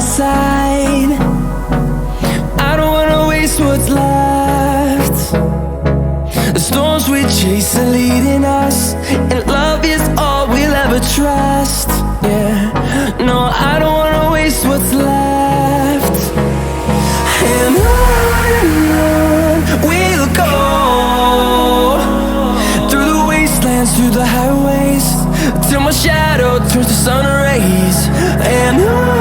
our side. I don't wanna waste what's left. The storms we chase are leading us, and love is all we'll ever trust. Yeah, no, I don't wanna waste what's left. And on we'll go, through the wastelands, through the highways, till my shadow turns to sun rays. And on